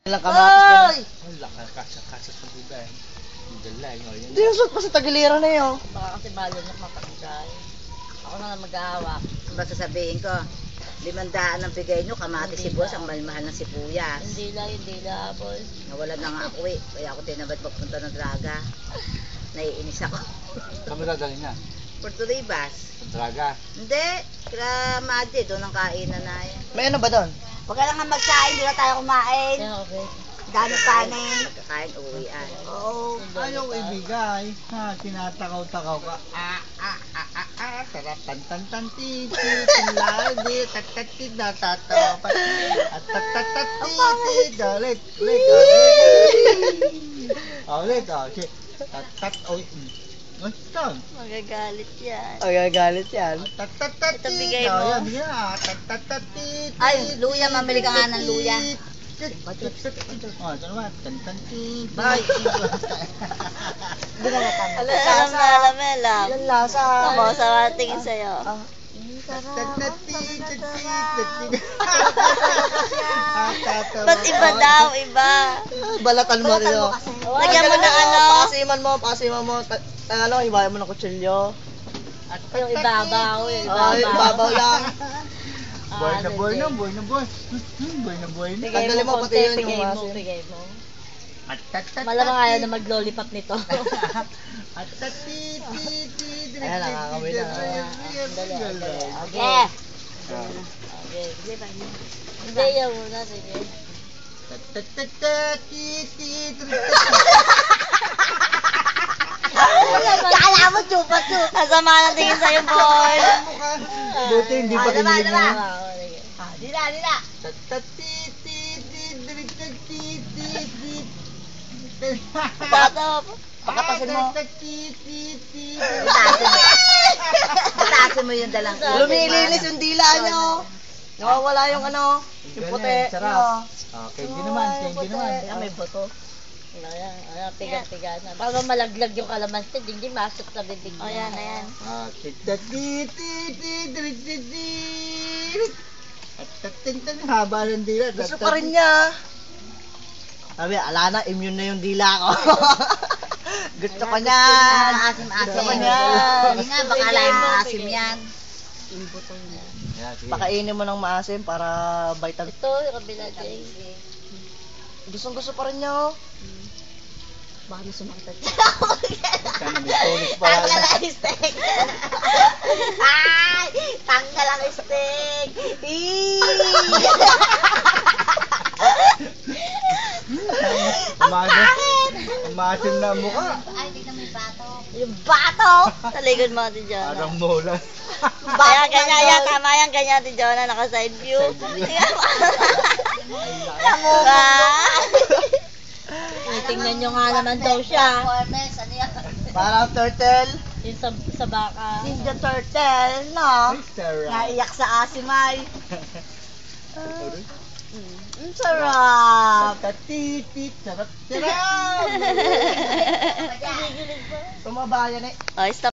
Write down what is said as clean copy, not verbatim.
Lang kamatis. Ay, kasa sa buday. Dalay mo yan. Hindi yung suot pa sa tagiliran na yun. Baka kasi balo na mapagkay. Ako na lang mag-aawak. Basta sabihin ko, 500 ang bigay nyo, kamatis si boss, ang mahal ng sibuyas. Hindi lang, boss. Nawalan na nga ako eh. Kaya ako tinabad magpunta ng Draga. Naiinis ako. Kami dadalhin na. Puerto Ribas. Draga. Hindi. Kila Madrid, doon ang kainan na yan. May ano ba doon? Huwag ka lang nga magsain, di na tayo kumain. Kaya okay. Dami kanin. Magkakain, uwian. Oo. Ayaw ibigay. Ha, tinatakaw-takaw ka. Sarap tan-tan-tan-ti-ti. Tinlagi. Tat-tat-ti natatawa pa. At-tat-tat-ti-ti. Galit. Ulit. Tat-tat. Tat-tat. Magagalit yan. Agagalit yan. Tat-tat-ti. Ito bigay mo. Tat-tat-ti. Ay, luya, mamili ka nga ng luya. Oh, ito naman. Tan-tan-ti. Bye. Alam. Yan lasa. Ako sa tingin sa'yo. Ba't iba daw, iba? Balatan mo rin. Lagyan mo ng ano? Pakasiman mo. Ano, ibayan mo ng kutsilyo. Yung ibabaw, Ay, babaw lang. Buhay na buhay na. Tanggalin mo pati yun yung masin. Bigay mo. Malamang ayaw na mag-lollipop nito. Ayan, nakakawin na. Okay. Hindi, yan muna. Sige. Kala mo, chupa-chupa. Kasama na tingin sa'yo, boy. Buti hindi pa kinilig mo. Dila. Pakatasin mo. Batasin mo yung dalang Lumilinis yung dila nyo. Nawawala yung ano, yung puti. Sarap. Candy naman. Kaya may buto. Ayan, tigan-tigan. Para malaglag yung kalamansi, hindi masok sa bibig mo. Ayan. Haba ng dila. Gusto pa rin niya. Sabi, ala na, immune na yung dila ko. Gusto ko niyan. Asim-asim. Gusto ko niyan. Hindi nga, baka lang asim yan. Pakainin mo ng maasim para vitamin. Ito, yung kabila din. Gustong-gusto pa rin niya. Baka na sumakit. Tanggal ang steak. Ay! Tanggal ang steak. Umasim na ang mukha. Ay, tignan mo yung bato. Yung bato! Sa likod mo, Ate Jonah. Parang molas. Kaya ganyan yan, tama yan, ganyan, Ate Jonah, naka-side view. Namumukha. Tingnan nyo nga naman daw siya. Formes, ano yan? Parang turtle. Yung sa baka. Ninja turtle, no? Sarap. Naiyak sa asimay. Ang sarap. Tatitit. Sarap. Tumaba yan eh. Oh, stop.